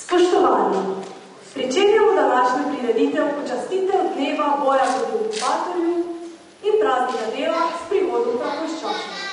Spoštovani, pričenjamo današnjo prireditev počastitev dneva boja proti okupatorju in praznika dela s prihodom Takoščaka.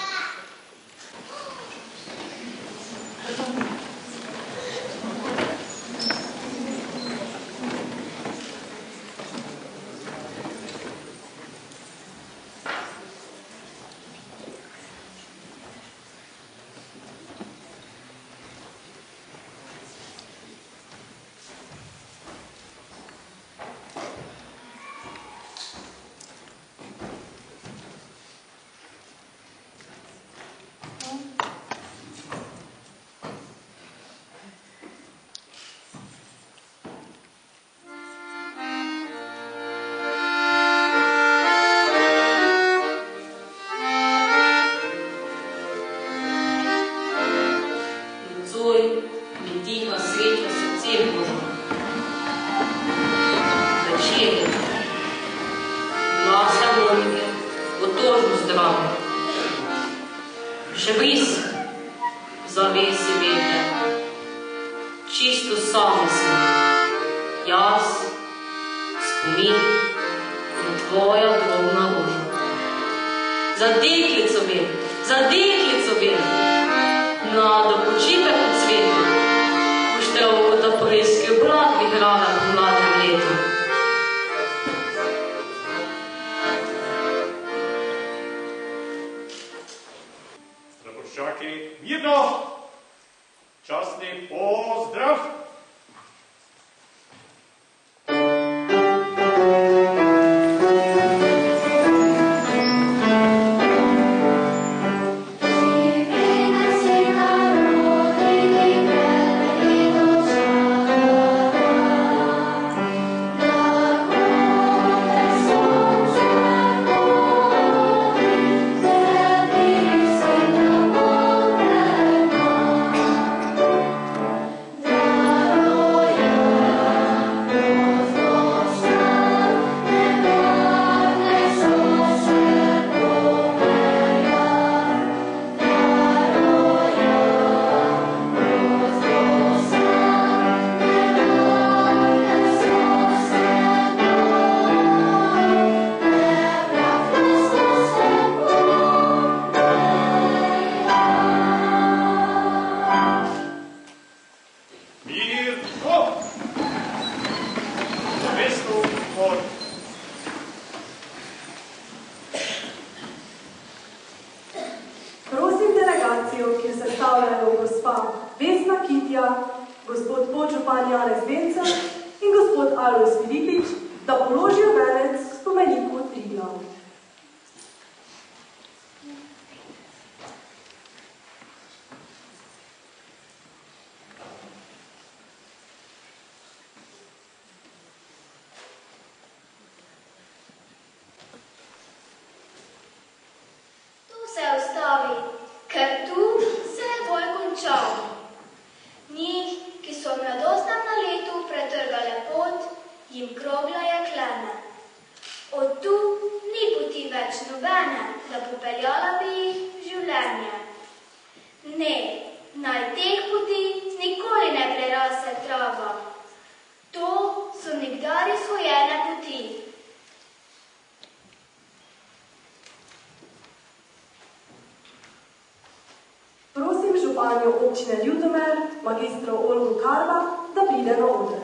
Občine Ljutomer, magistra Olgo Karva, da pride na oder.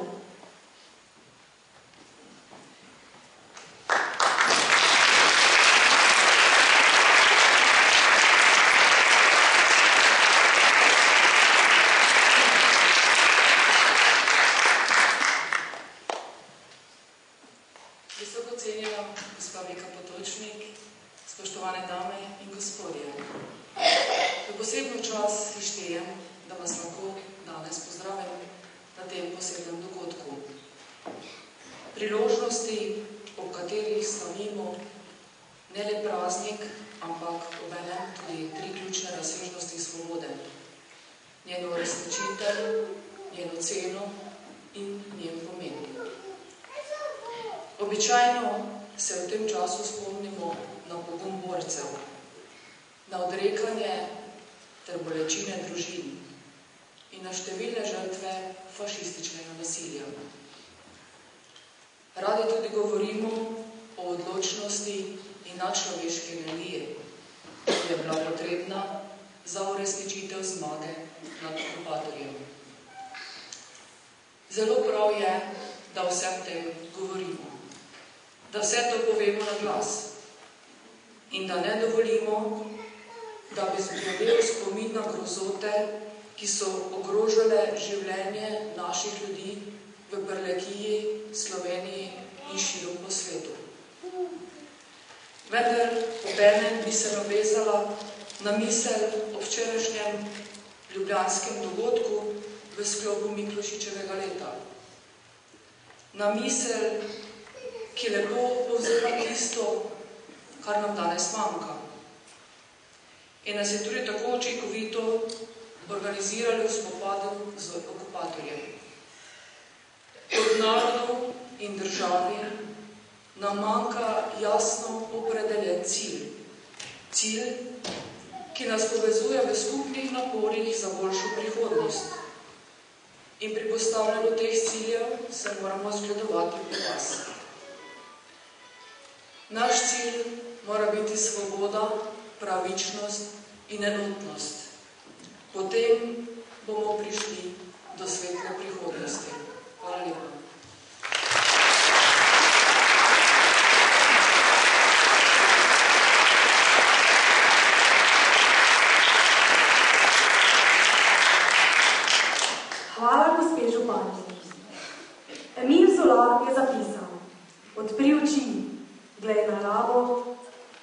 Visoko cenjena gospa Vika Potočnik, spoštovane dame in gospodje. V posebno čas si štejem, da vas lahko danes pozdravim na tem posebnem dogodku. Priložnosti, ob katerih slavimo ne le praznik, ampak obenem tudi tri ključne razsežnosti svobode. Njeno uresničitev, njeno ceno in njen pomen. Običajno se v tem času spomnimo na pogum borcev, na odrekanje ter bolečine družin in na številne žrtve fašističnega nasilja. Radi tudi govorimo o odločnosti in nadčloveški energiji, ki je bila potrebna za uresničitev zmage nad okupatorjem. Zelo prav je, da vsem tem govorimo, da vse to povemo na glas in da ne dovolimo, da bi zbrodel spomin na grozote, ki so ogrožale življenje naših ljudi v Prlekiji, Sloveniji in širom po svetu. Vendar obenem bi se navezala na misel o včerajšnjem ljubljanskem dogodku v sklopu Miklošičevega leta. Na misel, ki lepo povzema tisto, kar nam danes manjka. In nas je tudi tako učinkovito organizirali v spopadu z okupatorjem. Kot narodu in državi nam manjka jasno opredeljen cilj. Cilj, ki nas povezuje v skupnih naporih za boljšo prihodnost. In pri postavljanju teh ciljev se moramo zgledovati pri vas. Naš cilj mora biti svoboda, pravičnost in enotnost. Potem bomo prišli do svetle prihodnosti. Hvala lepa. Hvala, gospe županji. Emil Zola je zapisal: odpri oči, glej naravo,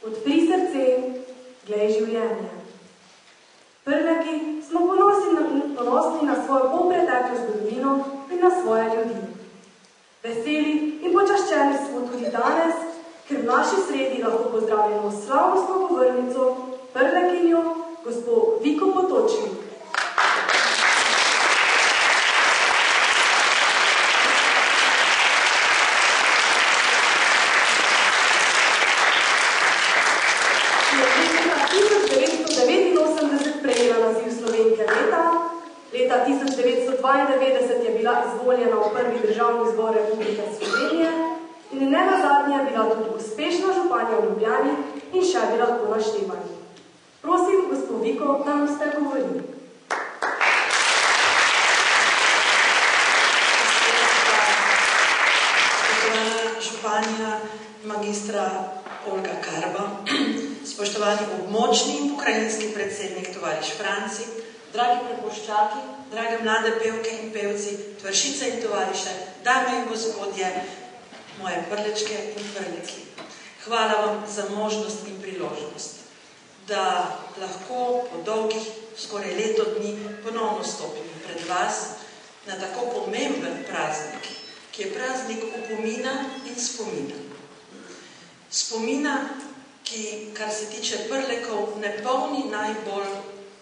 odpri srce, glej življenje. Prleki smo ponosni na svojo polpreteklo zgodovino in na svoje ljudi. Veseli in počaščeni smo tudi danes, ker v naši sredi lahko pozdravljamo slavnostno govornico, prlekinjo, gospo Viko Potočnik. Leta 1992 je bila izvoljena v prvi državni zbor Republike Slovenije in nenazadnje je bila tudi uspešna županja v Ljubljani in še bi lahko naštevali. Prosim, gospod Viko, da nam ste govorili. Spoštovana županja magistra Olga Karba, spoštovani območni in pokrajinski predsednik tovariš Franci, dragi prepoščaki, drage mlade pevke in pevci, tvršice in tovariše, dame in gospodje, moje prlečke in prleki. Hvala vam za možnost in priložnost, da lahko po dolgih, skoraj leto dni, ponovno stopim pred vas na tako pomemben praznik, ki je praznik upomina in spomina. Spomina, ki, kar se tiče prlekov, ne polni najbolj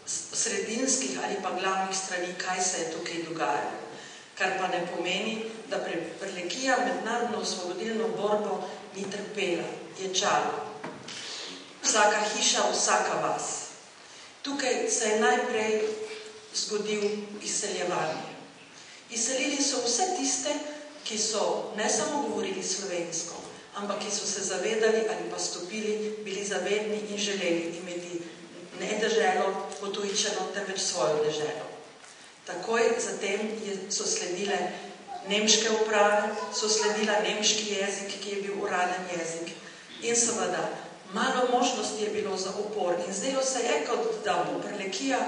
sredinskih ali pa glavnih strani, kaj se je tukaj dogajalo. Kar pa ne pomeni, da Prlekija mednarodno osvobodilno borbo ni trpela, je čala. Vsaka hiša, vsaka vas. Tukaj se je najprej zgodil izseljevanje. Izselili so vse tiste, ki so ne samo govorili slovensko, ampak ki so se zavedali ali pa stopili, bili zavedni in želeli imeti ne deželo potujčeno, temveč svojo deželo. Takoj zatem so sledile nemške uprave, so sledila nemški jezik, ki je bil uraden jezik. In seveda, malo možnosti je bilo za upor in zdelo se je, kot da bo Prlekija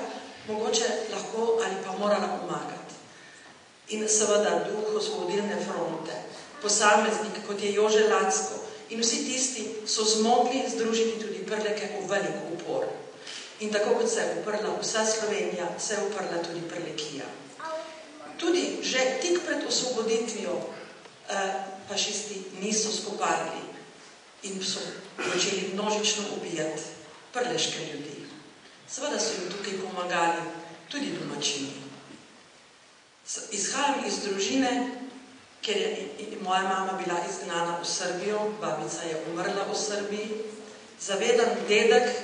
mogoče lahko ali pa morala pomagati. In seveda duh osvobodilne fronte, posameznik, kot je Jože Lacko, in vsi tisti so zmogli združiti tudi Prleke v velik upor. In tako kot se je uprla vsa Slovenija, se je uprla tudi Prlekija. Tudi že tik pred osvoboditvijo fašisti niso spopadli in so začeli množično ubijati prleške ljudi. Seveda so jim tukaj pomagali tudi domačini. Izhajam iz družine, ker je moja mama bila izgnana v Srbijo, babica je umrla v Srbiji, zavedan dedek,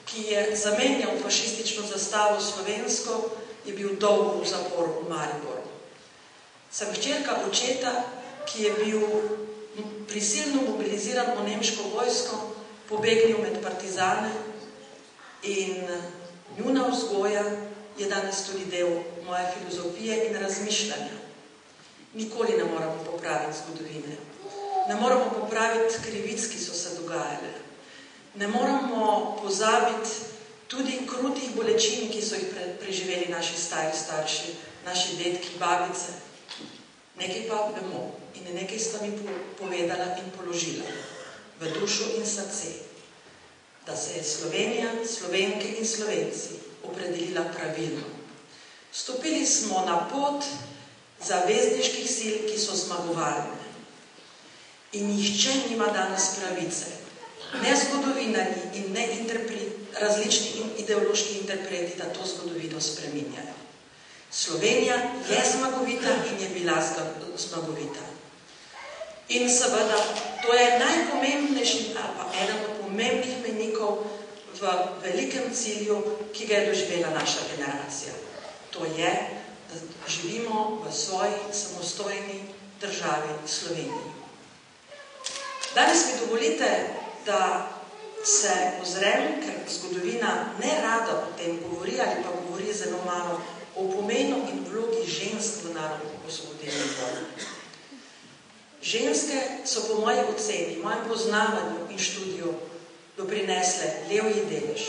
ki je zamenjal fašistično zastavo slovensko, je bil dolgo v zaporu v Mariboru. Sem hčerka očeta, ki je bil prisilno mobiliziran v nemško vojsko, pobegnil med partizane in njuna vzgoja je danes tudi del moje filozofije in razmišljanja. Nikoli ne moramo popraviti zgodovine. Ne moramo popraviti krivic, ki so se dogajale. Ne moramo pozabiti tudi krutih bolečin, ki so jih preživeli naši stari starši, naši dedki, babice. Nekaj pa vemo in nekaj sta mi povedala in položila v dušo in srce, da se je Slovenija, Slovenke in Slovenci opredelila pravilno. Stopili smo na pot zavezniških sil, ki so zmagovalne. In nihče nima danes pravice. Ne zgodovinarji in ne različni ideološki interpreti, da to zgodovino spreminjajo. Slovenija je zmagovita in je bila zmagovita. In seveda, to je najpomembnejši, ali pa eden od pomembnih menikov v velikem cilju, ki ga je doživela naša generacija. To je, da živimo v svoji samostojni državi Sloveniji. Danes mi dovolite, da se ozrem, ker zgodovina ne rada o tem govori ali pa govori zelo malo o pomenu in vlogi žensk v narodni osvobodilni borbi. Ženske so po moji oceni, mojem poznavanju in študiju doprinesle levji delež.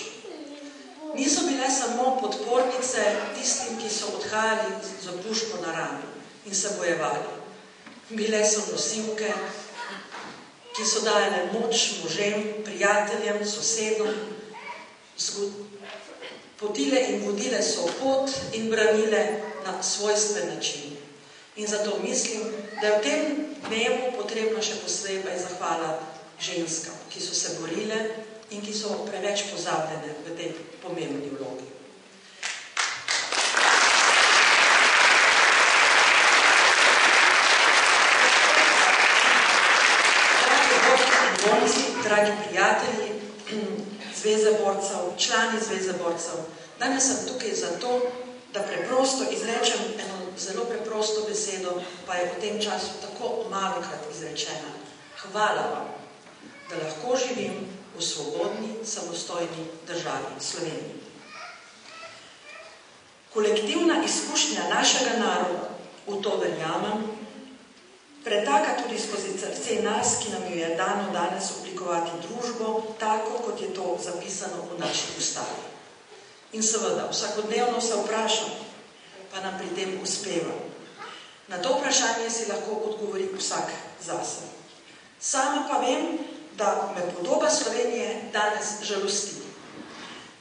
Niso bile samo podpornice tistim, ki so odhajali za puško na rami in se bojevali. Bile so nosilke, ki so dajale moč možem, prijateljem, sosedom, potile in vodile so pot in branile na svojstven način. In zato mislim, da je v tem dnevu potrebno še posebej zahvala ženskam, ki so se borile in ki so preveč pozabljene v tej pomembni vlogi. Dragi prijatelji, Zveze borcev, člani Zveze borcev, danes sem tukaj zato, da preprosto izrečem eno zelo preprosto besedo, pa je v tem času tako malokrat izrečena. Hvala vam, da lahko živim v svobodni, samostojni državi Sloveniji. Kolektivna izkušnja našega naroda, v to verjamem, pretaka tudi skozi srce nas, ki nam jo je dano danes oblikovati družbo, tako kot je to zapisano v naši ustavi. In seveda, vsakodnevno se vprašam, pa nam pri tem uspeva. Na to vprašanje si lahko odgovori vsak zase. Sama pa vem, da me podoba Slovenije danes žalosti.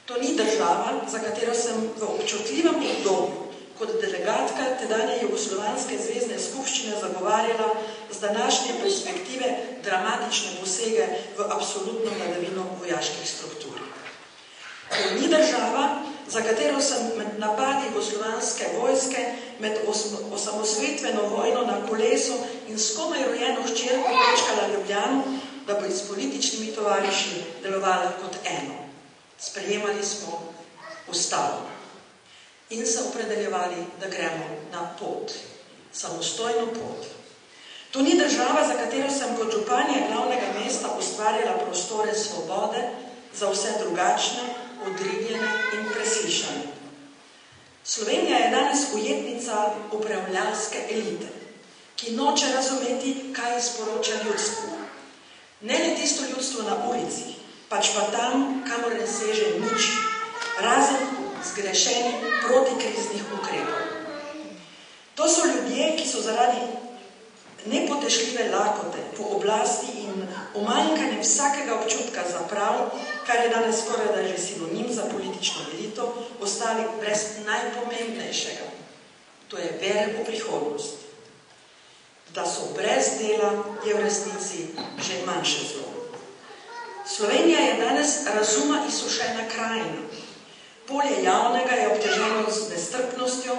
To ni država, za katero sem v občutljivem obdobju kot delegatka tedanje Jugoslovanske zvezne skupščine zagovarjala z današnje perspektive dramatične posege v absolutno vladavino vojaških struktur. To ni država, za katero sem med napadi Jugoslovanske vojske, med osamosvojitveno vojno na kolesu in skomaj rojeno hčerko prečkala Ljubljano, da bo s političnimi tovariši delovala kot eno. Sprejemali smo ustavo in se opredeljevali, da gremo na pot, samostojno pot. To ni država, za katero sem kot županja glavnega mesta ustvarjala prostore svobode za vse drugačne, odrinjene in preslišane. Slovenija je danes ujetnica upravljalske elite, ki noče razumeti, kaj sporoča ljudstvo. Ne le tisto ljudstvo na ulici, pač pa tam, kamor ne seže nič, razen zgrešenih protikriznih ukrepov. To so ljudje, ki so zaradi nepotešljive lakote po oblasti in umanjkanje vsakega občutka za prav, kar je danes skoraj da že sinonim za politično elito, ostali brez najpomembnejšega. To je vere v prihodnost. Da so brez dela, je v resnici že manjše zlo. Slovenija je danes razuma izsušena krajina. Polje javnega je obteženo z nestrpnostjo,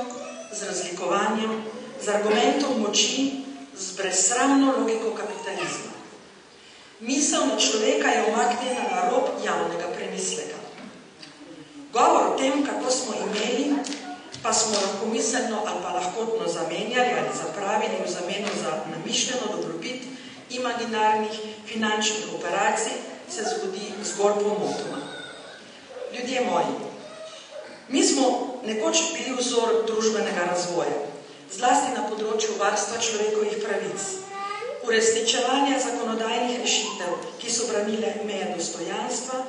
z razlikovanjem, z argumentom moči, z brezsramno logiko kapitalizma. Misel na človeka je umaknjena na rob javnega premisleka. Govor o tem, kako smo imeli, pa smo lahko miselno ali pa lahkotno zamenjali ali zapravili v zameno za namišljeno dobrobit imaginarnih finančnih operacij, se zgodi zgolj pomotoma. Ljudje moji, mi smo nekoč bili vzor družbenega razvoja, zlasti na področju varstva človekovih pravic, uresničevanja zakonodajnih rešitev, ki so branile meje dostojanstva,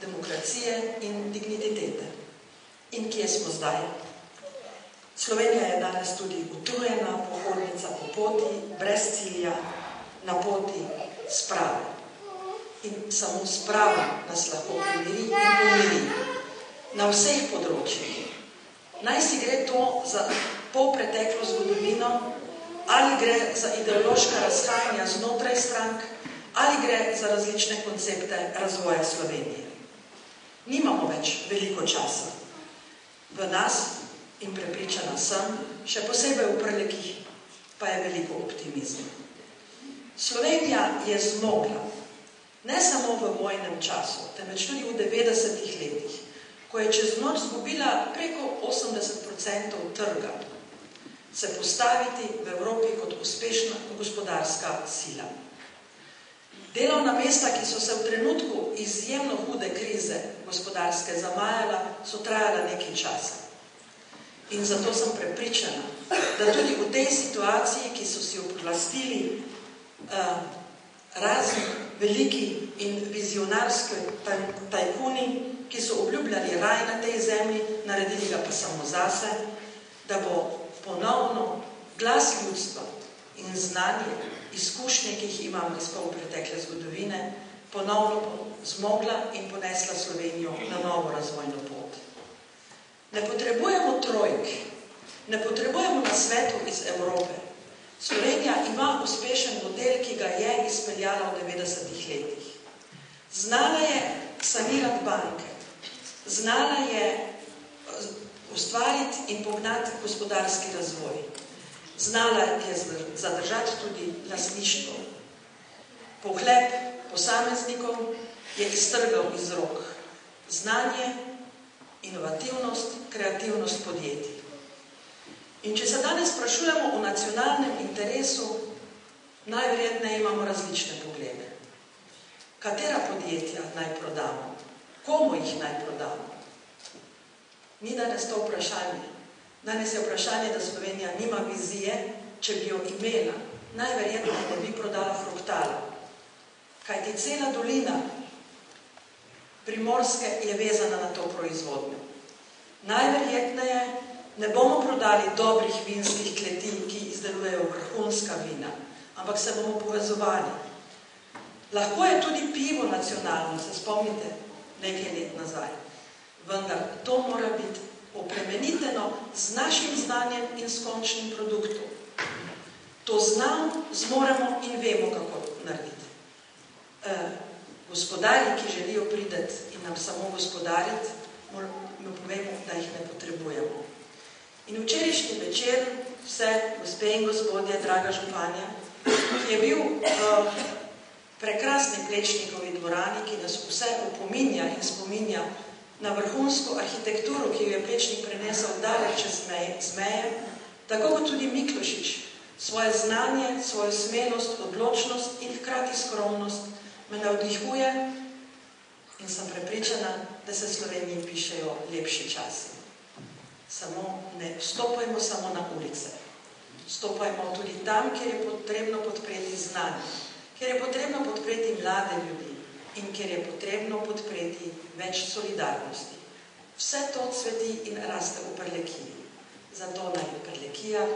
demokracije in dignitete. In kje smo zdaj? Slovenija je danes tudi utrujena pohodnica po poti, brez cilja, na poti sprave. In samo sprava nas lahko primiri in pomiri na vseh področjih. Naj si gre to za polpreteklo zgodovino, ali gre za ideološka razhajanja znotraj strank, ali gre za različne koncepte razvoja Slovenije. Nimamo več veliko časa. V nas, in prepričana sem, še posebej v Prlekih, pa je veliko optimizma. Slovenija je zmogla, ne samo v vojnem času, temveč tudi v 90-ih letih, ko je čez noč zgubila preko 80% trga, se postaviti v Evropi kot uspešna gospodarska sila. Delovna mesta, ki so se v trenutku izjemno hude krize gospodarske zamajala, so trajala nekaj časa. In zato sem prepričana, da tudi v tej situaciji, ki so si oblastili razni veliki in vizionarski tajkuni, ki so obljubljali raj na tej zemlji, naredili ga pa samo zase, da bo ponovno glas ljudstva in znanje, izkušnje, ki jih imamo iz polpretekle zgodovine, ponovno zmogla in ponesla Slovenijo na novo razvojno pot. Ne potrebujemo trojk, ne potrebujemo nasvetov iz Evrope. Slovenija ima uspešen model, ki ga je izpeljala v 90-ih letih. Znala je sanirati banke, znala je ustvariti in pognati gospodarski razvoj. Znala je zadržati tudi lastništvo. Pohlep posameznikov je iztrgal iz rok znanje, inovativnost, kreativnost podjetij. In če se danes sprašujemo o nacionalnem interesu, najverjetneje imamo različne poglede. Katera podjetja naj prodamo? Komu jih naj prodamo? Ni danes to vprašanje. Danes je vprašanje, da Slovenija nima vizije, če bi jo imela. Najverjetneje ne bi prodala Fruktala. Kajti cela dolina Primorske je vezana na to proizvodnjo. Najverjetneje ne bomo prodali dobrih vinskih kleti, ki izdelujejo vrhunska vina, ampak se bomo povezovali. Lahko je tudi pivo nacionalno, se spomnite, nekaj let nazaj. Vendar to mora biti oplemeniteno z našim znanjem in s končnim produktom. To znam, zmoremo in vemo, kako narediti. Gospodarji, ki želijo prideti in nam samo gospodariti, mi povemo, da jih ne potrebujemo. In včerajšnji večer vse, gospe in gospodje, draga županja, ki je bil v prekrasni Plečnikovi dvorani, ki nas vse opominja in spominja na vrhunsko arhitekturo, ki jo je Plečnik prenesel daleč čez meje, tako kot tudi Miklošič, svoje znanje, svojo smelost, odločnost in hkrati skromnost me navdihuje in sem prepričana, da se Sloveniji pišejo lepši časi. Samo ne stopajmo samo na ulice. Stopajmo tudi tam, kjer je potrebno podpreti znanje, kjer je potrebno podpreti mlade ljudi in kjer je potrebno podpreti več solidarnosti. Vse to cveti in raste v Prlekiji. Zato naj Prlekija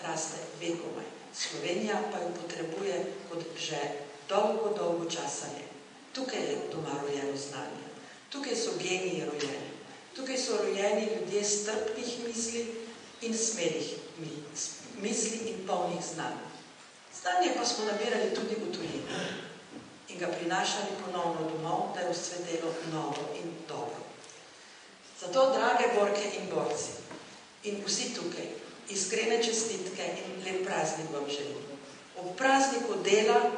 raste vekomaj. Slovenija pa jo potrebuje kot že dolgo, dolgo časa je. Tukaj je doma rojeno znanje. Tukaj so geniji rojeni. Tukaj so rojeni ljudje strpnih misli in smelih misli in polnih znanj. Znanje pa smo nabirali tudi v tujini in ga prinašali ponovno domov, da je vzcvetelo novo in dobro. Zato, drage borke in borci, in vsi tukaj, iskrene čestitke in lep praznik vam želim. Ob prazniku dela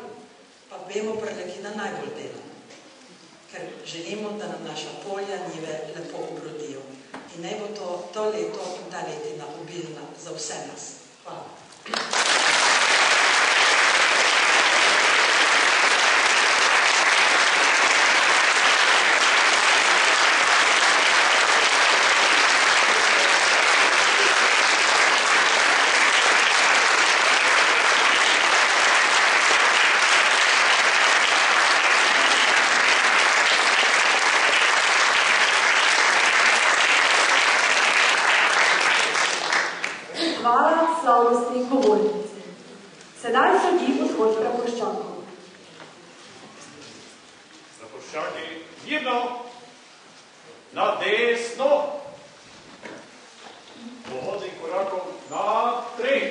pa vemo Prleki, da najbolj dela, ker želimo, da nam naša polja, njive lepo obrodijo. in naj bo to leto in ta letina obilna za vse nas. Hvala. Hvala slavnostni govornici. Sedaj sledi odhod praporščakov. Praporščaki, mirno, na desno, pohodnih korakov na 3.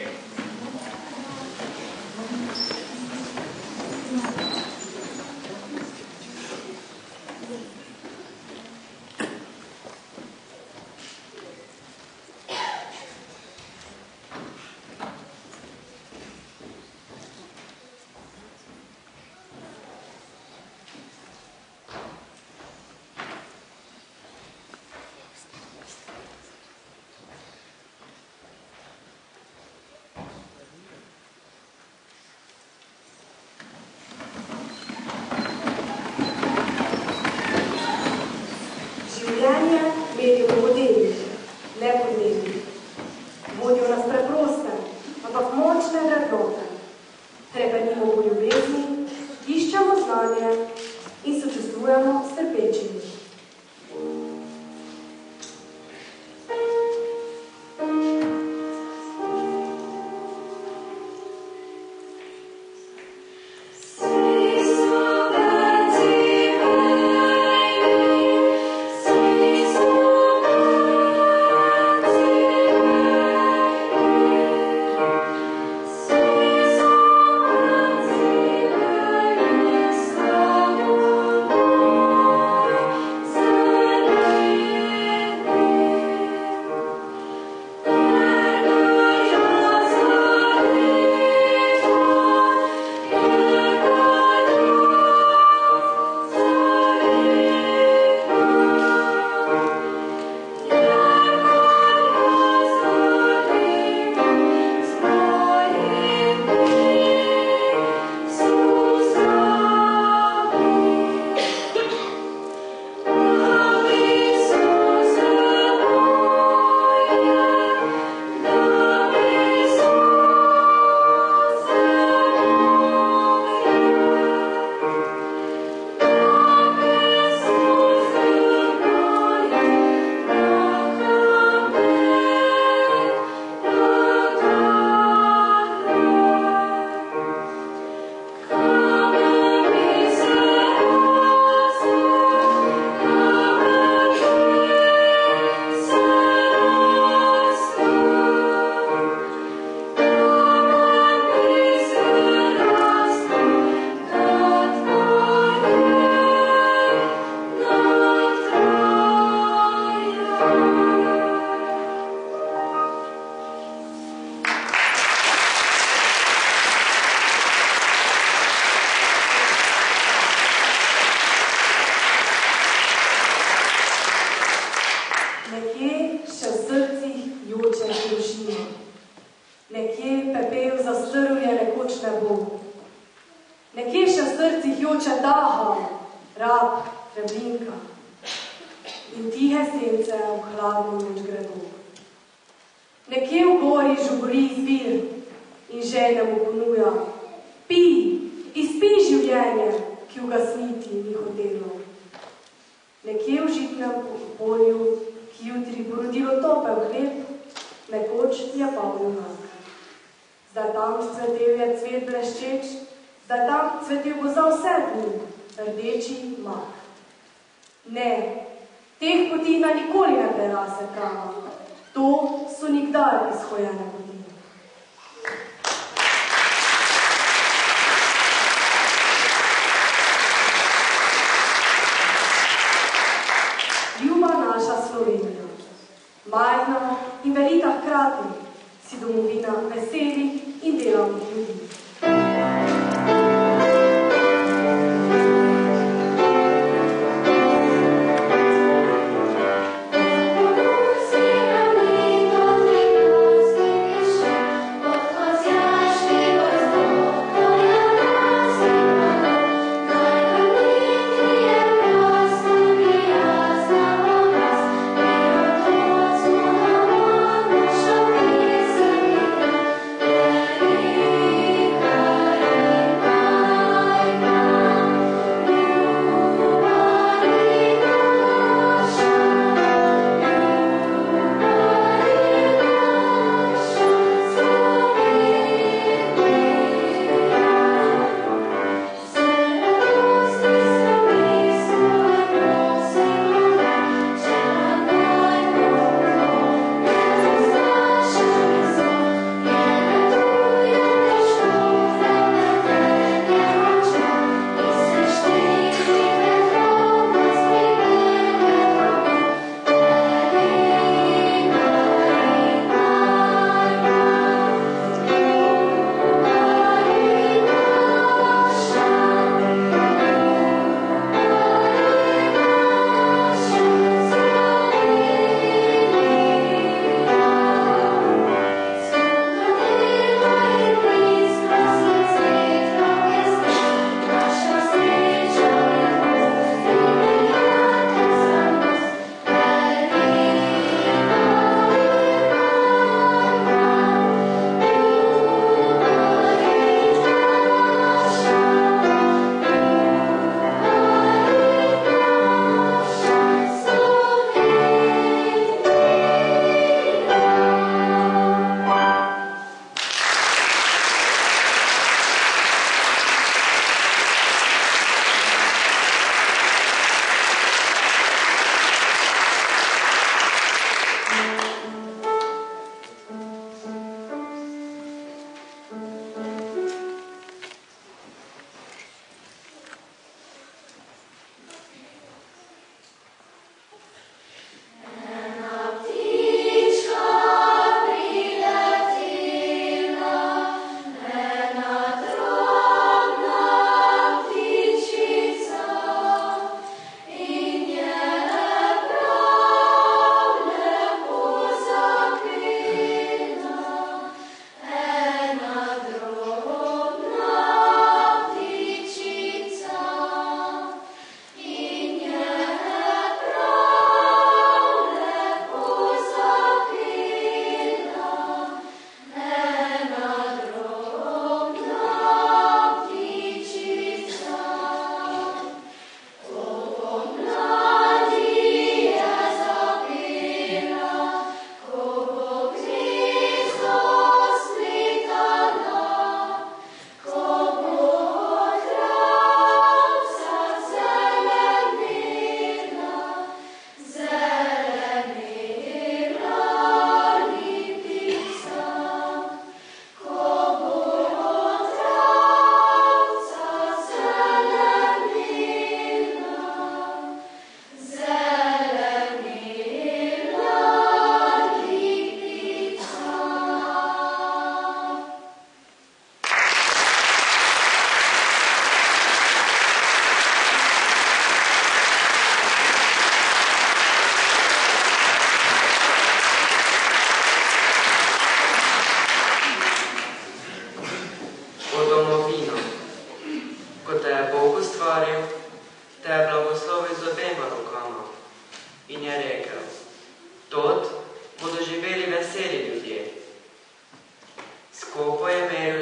Življenje merijo po delih, ne po delih. Vodijo nas preproste, ampak močne vrednote. Hrepenimo po ljubezni, iščemo znanje in sočustvujemo s trpečimi.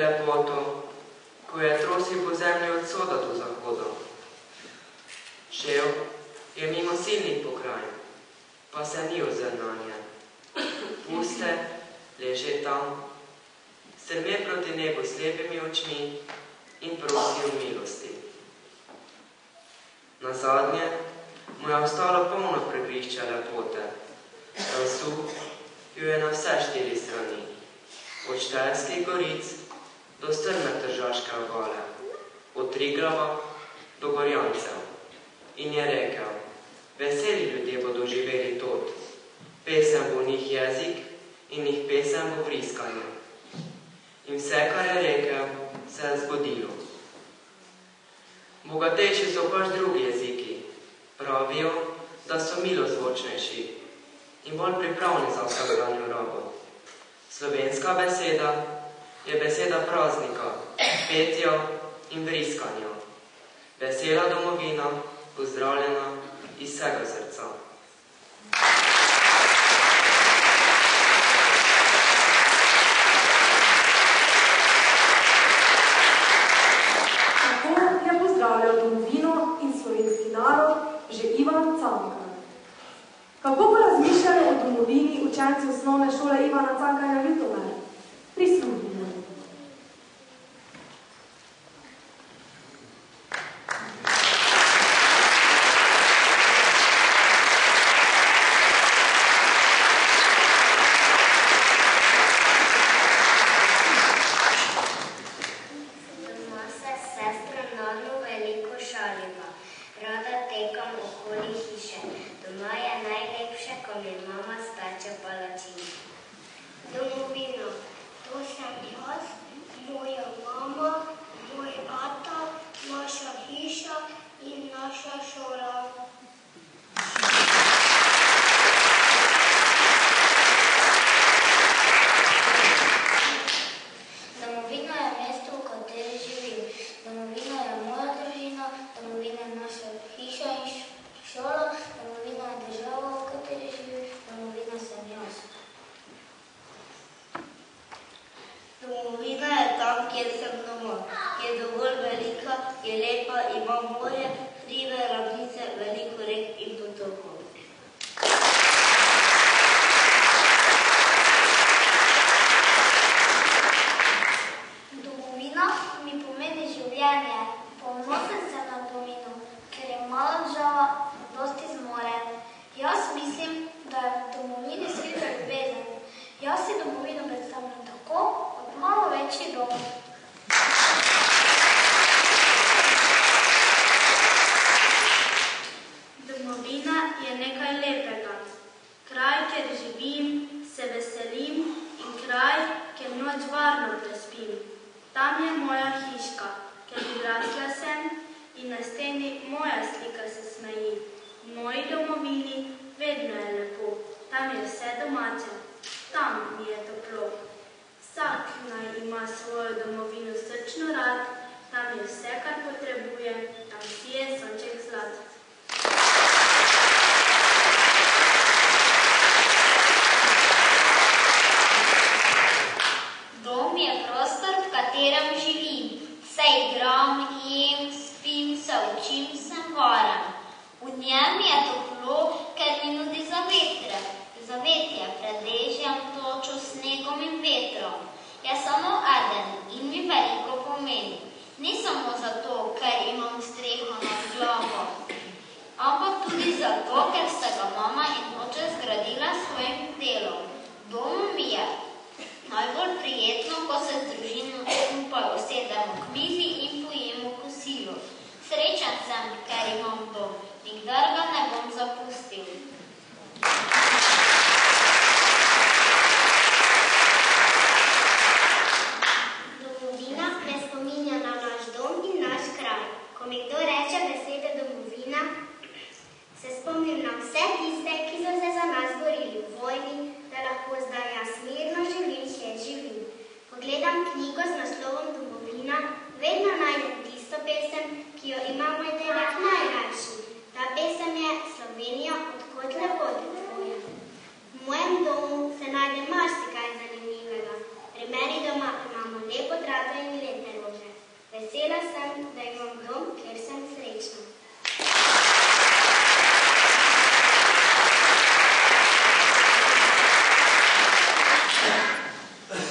lepoto, ko je trosil po zemlji od vzhoda do zahoda. Šel je mimo silnih pokrajin, pa se ni ozrl nanje. Puste leže tam, strme proti nebu slepimi očmi in prosi o milosti. Nazadnje mu je ostalo polno pregrišča lepote. Razsuh jo je na vse 4 strani, od Štajerskih goric do strme Tržaške obale, od Triglava do Gorjancev. In je rekel, veseli ljudje bodo živeli tot, pesem bo njih jezik in njih pesem bo vriskanje. In vse, kar je rekel, se je zgodilo. Bogatejši so pač drugi jeziki. Pravijo, da so milozvočnejši in bolj pripravni za vsakdanjo rabo. Slovenska beseda je beseda praznika, petja in vriskanja. Vesela domovina, pozdravljena iz vsega srca. Tako je pozdravljal domovino in slovenski narod že Ivan Cankar. Kako pa razmišljajo o domovini učenci osnovne šole Ivana Cankarja Ljutomer? Prisluhnimo. Ni samo zato, ker sem, da imam dom, kjer sem srečna.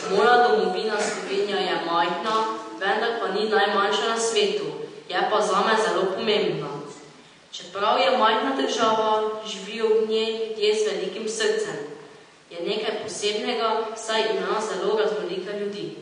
Moja domovina Slovenija je majhna, vendar pa ni najmanjša na svetu, je pa zame zelo pomembna. Čeprav je majhna država, živijo v njej ljudje z velikim srcem. Je nekaj posebnega, saj ima zelo raznolike ljudi.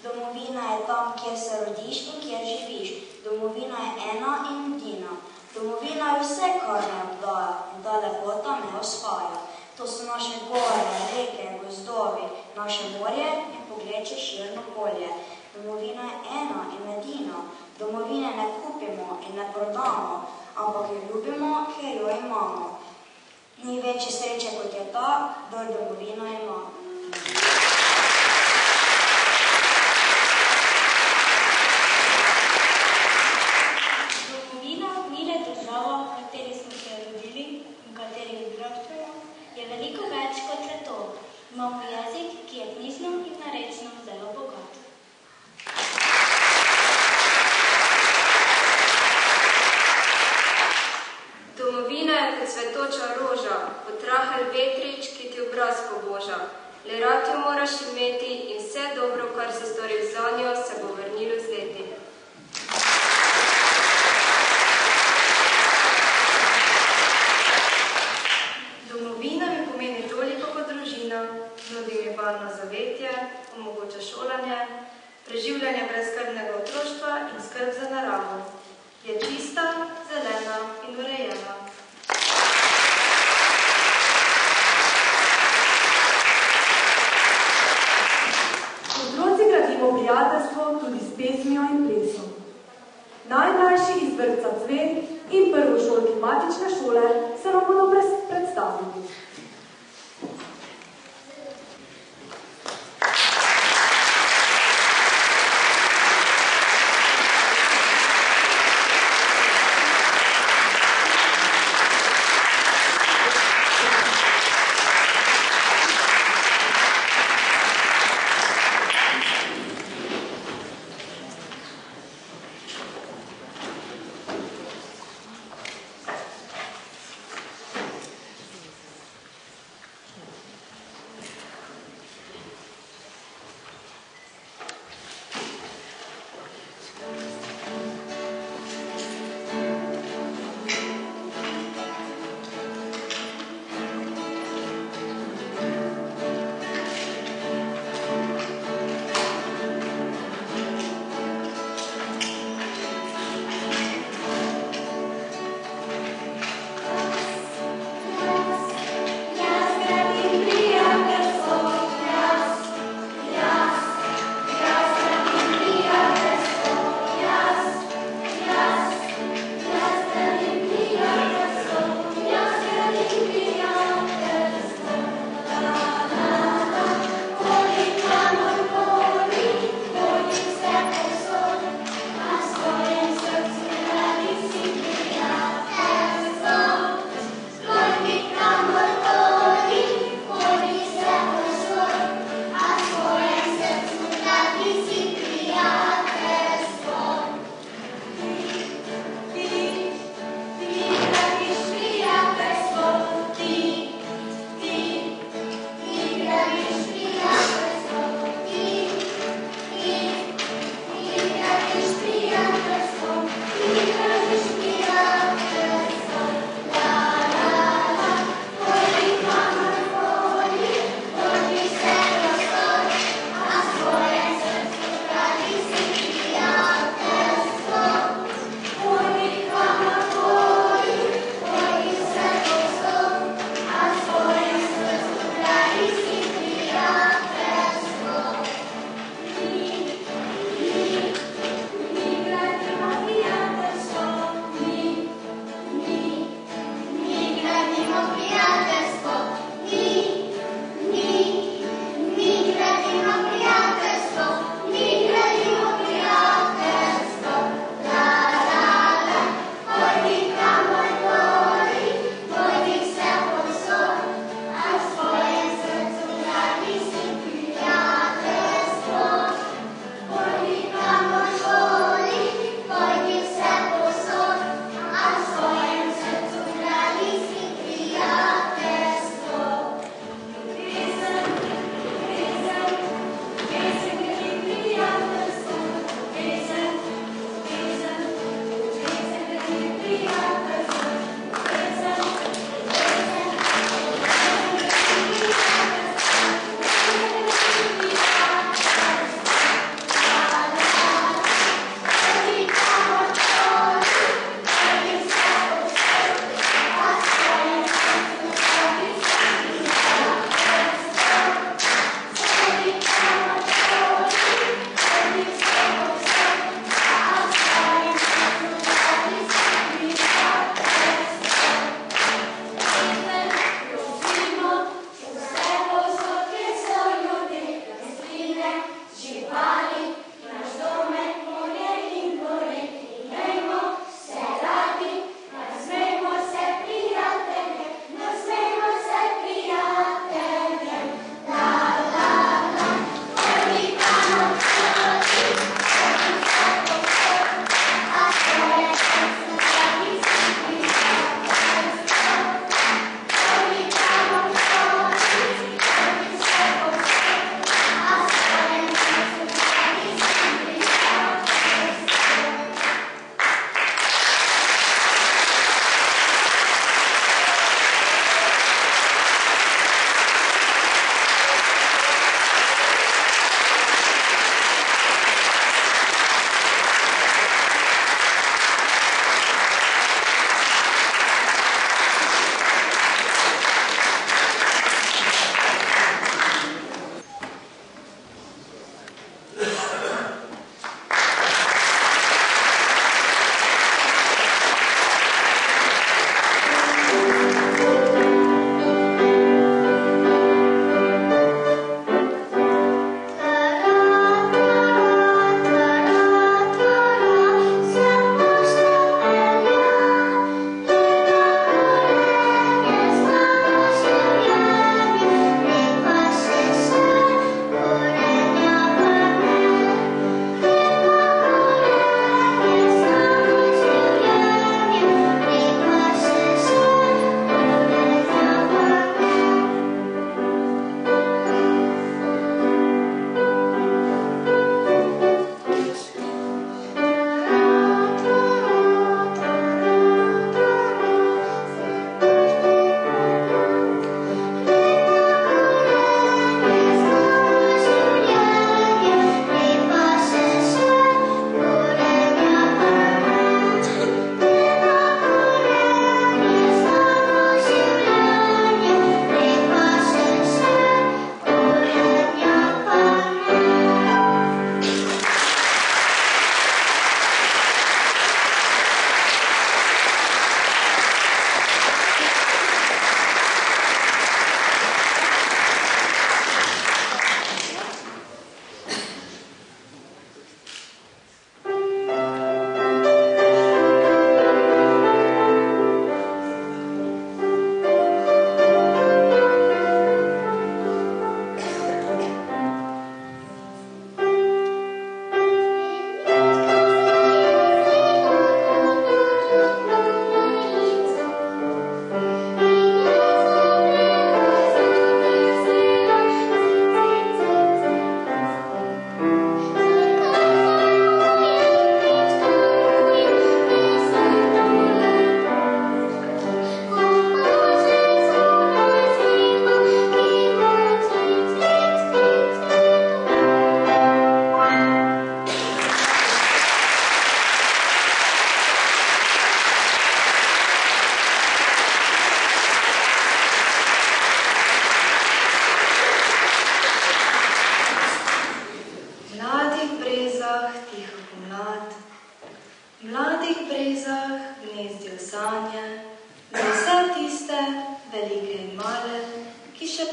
Domovina je tam, kjer se rodiš in kjer živiš. Domovina je ena in edina. Domovina je vse, kar me obdaja in ta lepota me osvaja. To so naše gore, reke, gozdovi, naše morje in pogleče širno polje. Domovina je ena in edina. Domovine ne kupimo in ne prodamo, ampak jo ljubimo, ker jo imamo. Ni večje sreče, kot je ta, kdor domovino ima. Domovina ni le država, v kateri smo se rodili in v kateri odraščamo, je veliko več kot le to. Imamo jezik, ki je knjižno in narečno zelo bogat. Domovina je kot cvetoča roža, kot rahel vetrič, ki ti obraz poboža. Le rad jo moraš imeti in vse dobro, kar si storil zanjo, se bo vrnilo z leti. Domovina mi pomeni toliko kot družina, nudi mi varno zavetje, omogoča šolanje, preživljanje brezskrbnega otroštva in skrb za naravo. Je čista, zelena in urejena. Otroci gradimo prijateljstvo tudi s pesmijo in plesom. Najmlajši iz vrtca Cvet in prvošolki matične šole se nam bodo predstavili.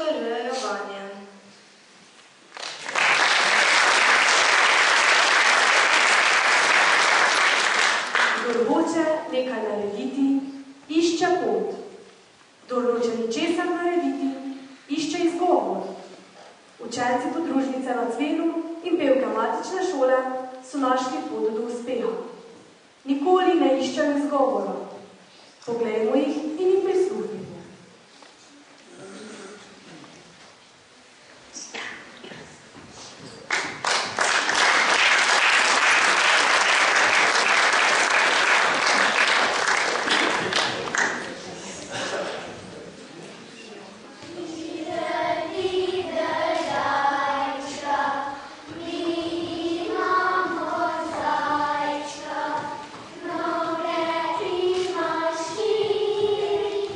varujejo vanje. Kdor hoče nekaj narediti, išče pot. Kdor noče ničesar narediti, išče izgovor. Učenci podružnice na Cvenu in pevke matične šole so našli pot do uspeha. Nikoli ne iščejo izgovora. Poglejmo jih in jim prisluhnimo. Zajčka, noge imaš štiri,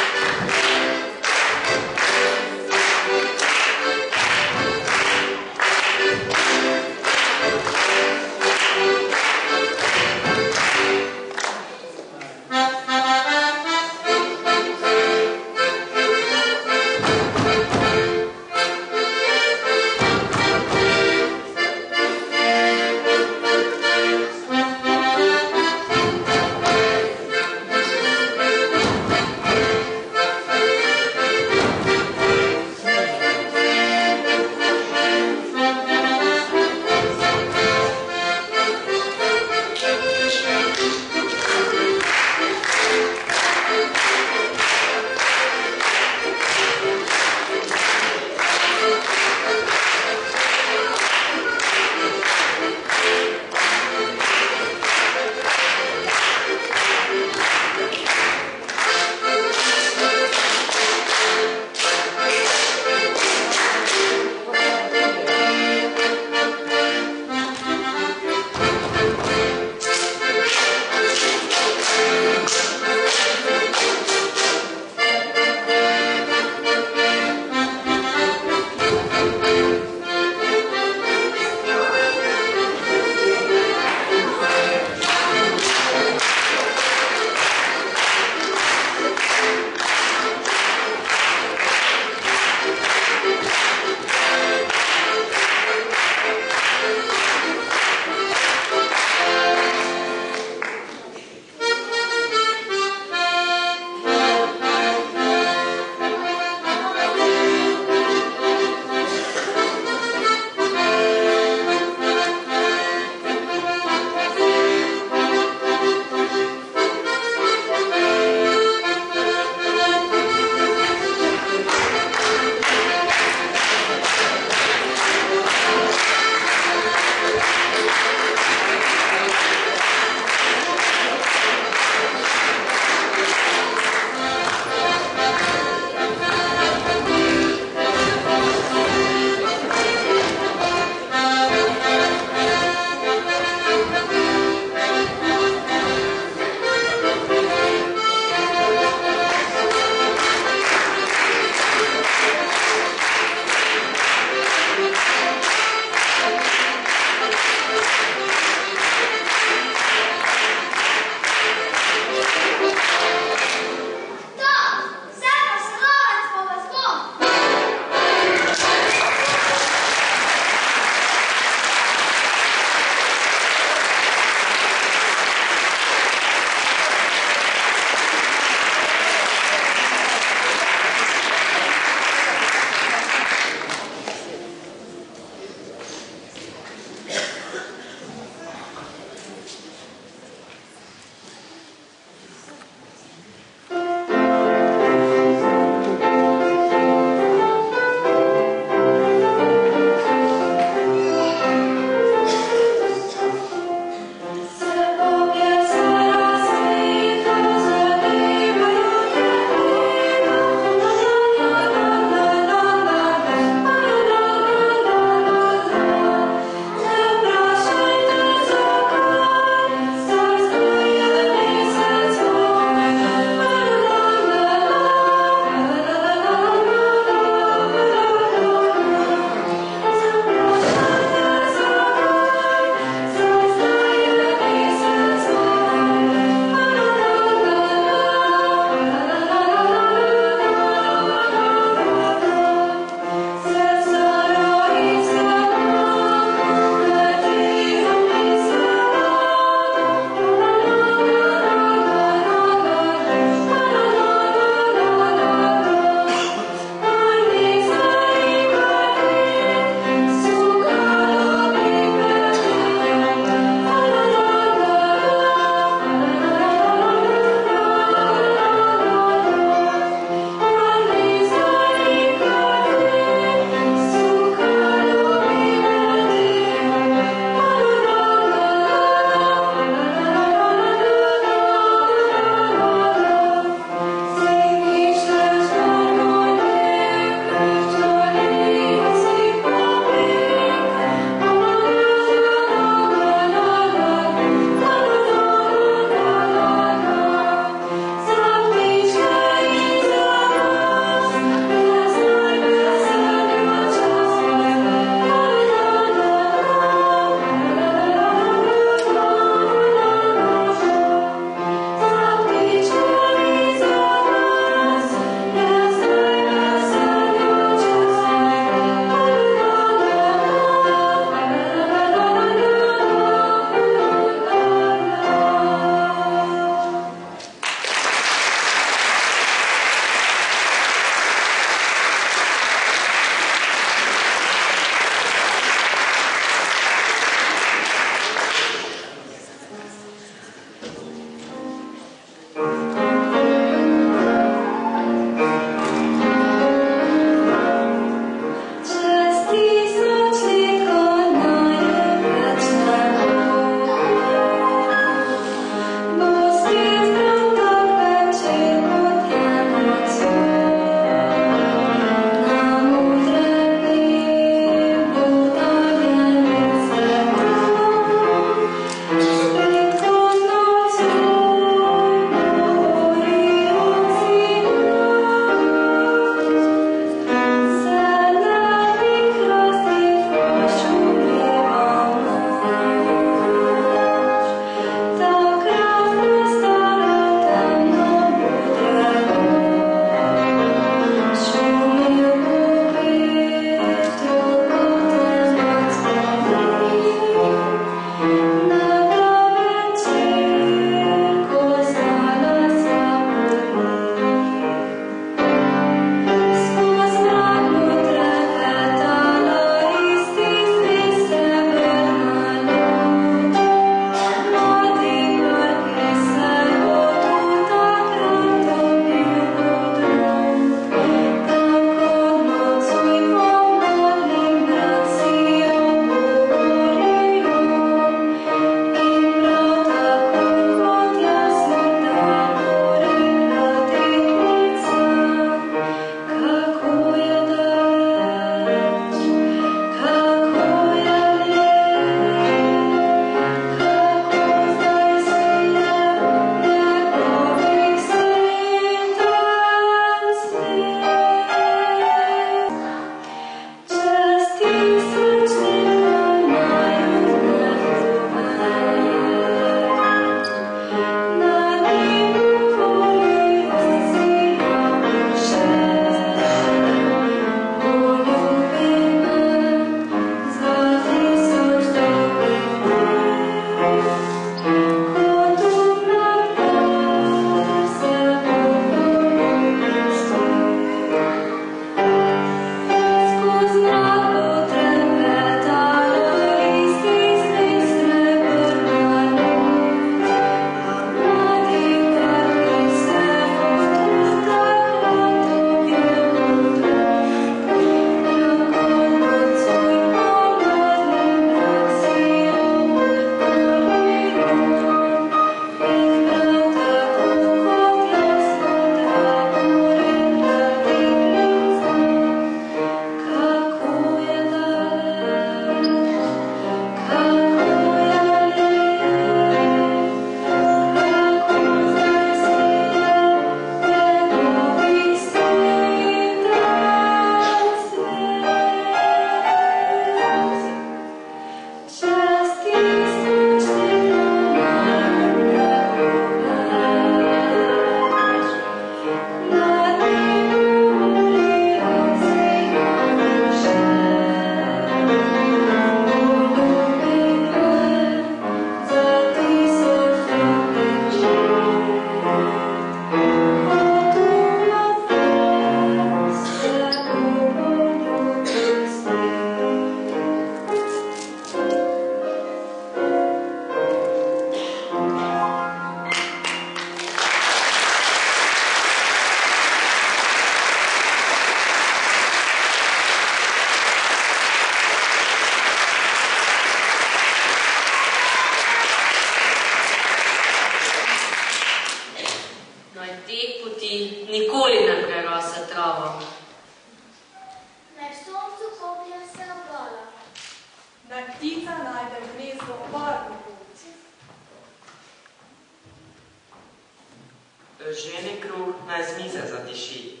Družini kruh naj z mize zadiši.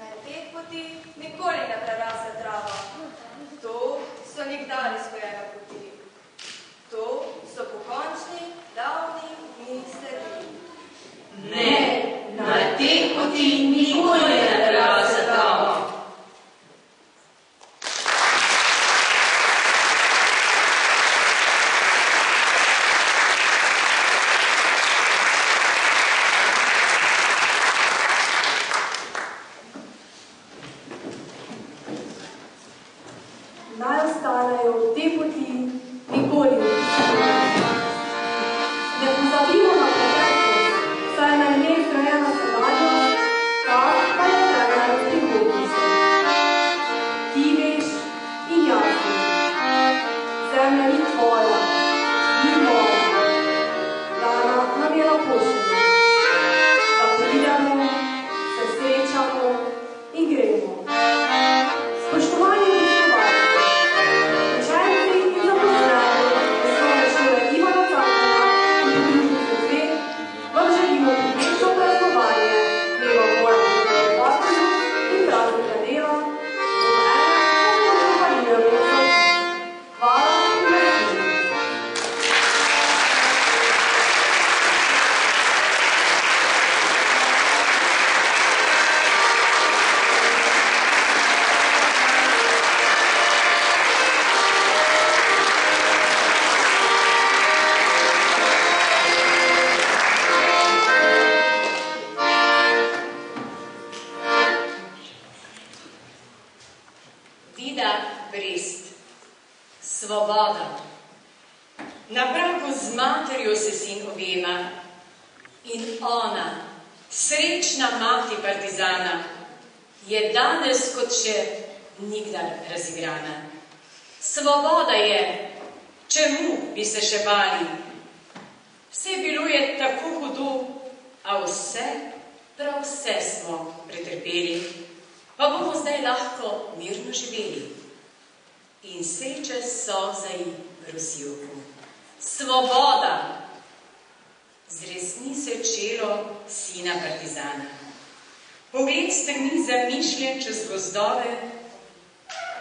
Na tej poti nikoli ne prerase trava. To so nikdar izgojene poti. To so pokončni, davni dni sledili. Ne, na tej poti nikoli ne prerase trava. Naj ostanejo v tej poti nikoli ne pozabimo na preteklost, saj je na njej zgrajena sedanjost, ta pa je temeljna prihodnost. Ti veš in jaz vem. Zemlja ni tvoja, ni moja. Dana nam je na pošlju, da pridemo, se srečamo in gremo. Spoštovani Svoboda. Na pragu z materjo se sin objema in ona, srečna mati partizana, je danes kot še nikdar razigrana. Svoboda je, čemu bi se še bali? Vse bilo je tako hudo, a vse, prav vse smo pretrpeli, pa bomo zdaj lahko mirno živeli. In sreče so zaji grozilku. Svoboda zresni se čelo sina partizana. Pogled strmi zamišljen čez gozdove,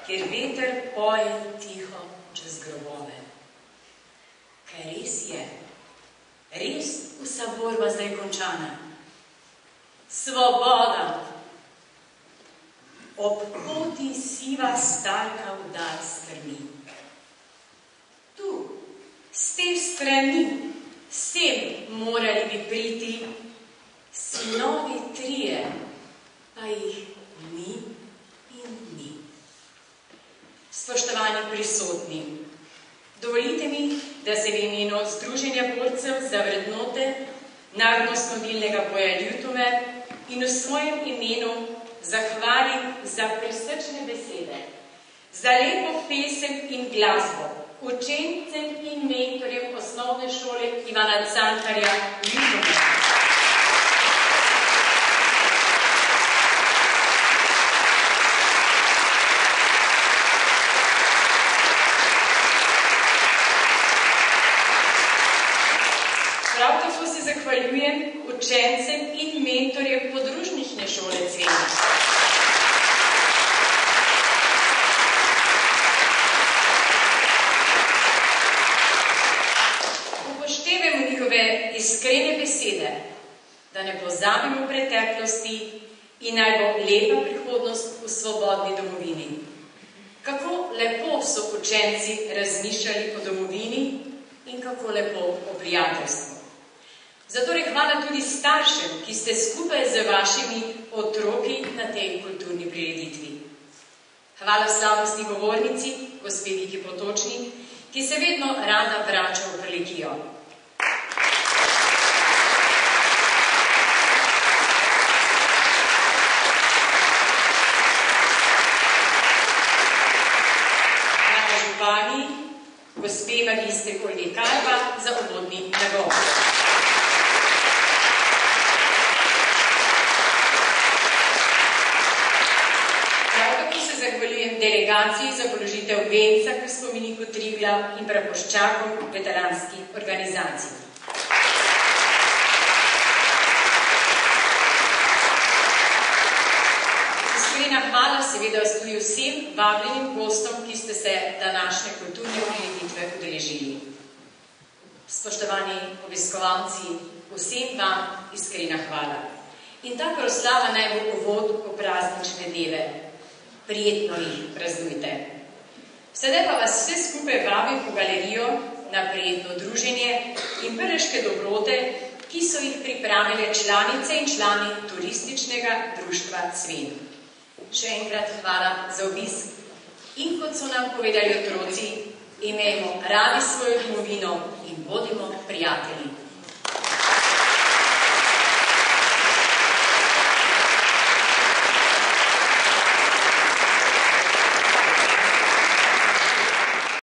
kjer veter poje tiho čez grobove. Kaj res je, res vsa borba zdaj končana. Svoboda. Ob poti siva starka vdal strmi. Tu, z te strani, sem morali bi priti, sinovi trije, pa jih ni in ni. Spoštovani prisotni, dovolite mi, da se v imenu Združenja borcev za vrednote narodnostno-dilnega boja Ljutove in v svojem imenu zahvalim za prisrčne besede, za lepo pesem in glasbo, učencem in mentorjem osnovne šole Ivana Cankarja Ljubomir. Prav tako se zahvaljujem učencem in mentorjem podružnične šole Cvena. Upoštevajmo njihove iskrene besede, da ne pozabimo preteklosti in naj bo lepa prihodnost v svobodni domovini. Kako lepo so učenci razmišljali o domovini in kako lepo o prijateljstvu. Zatorej hvala tudi staršem, ki ste skupaj z vašimi otroki na tej kulturni prireditvi. Hvala slavnostni govornici, gospe Viki Potočnik, ki se vedno rada vrača v Prlekijo. Hvala župani, gospe magistri Olgi Karba za uvodni nagovor. Zahvaljujem delegaciji za položitev venca k spomeniku Triglav in prapoščakom veteranskih organizacij. seveda tudi vsem vabljenim gostom, ki ste se današnje kulturne prireditve udeležili. Spoštovani obiskovalci, vsem vam iskrena hvala. In ta proslava naj bo uvod v praznične dneve. Prijetno jih praznujte. Sedaj pa vas vse skupaj vabim v galerijo na prijetno druženje in preške dobrote, ki so jih pripravile članice in člani turističnega društva Cven. Še enkrat hvala za obisk. In kot so nam povedali otroci, imejmo radi svojo domovino in bodimo prijatelji.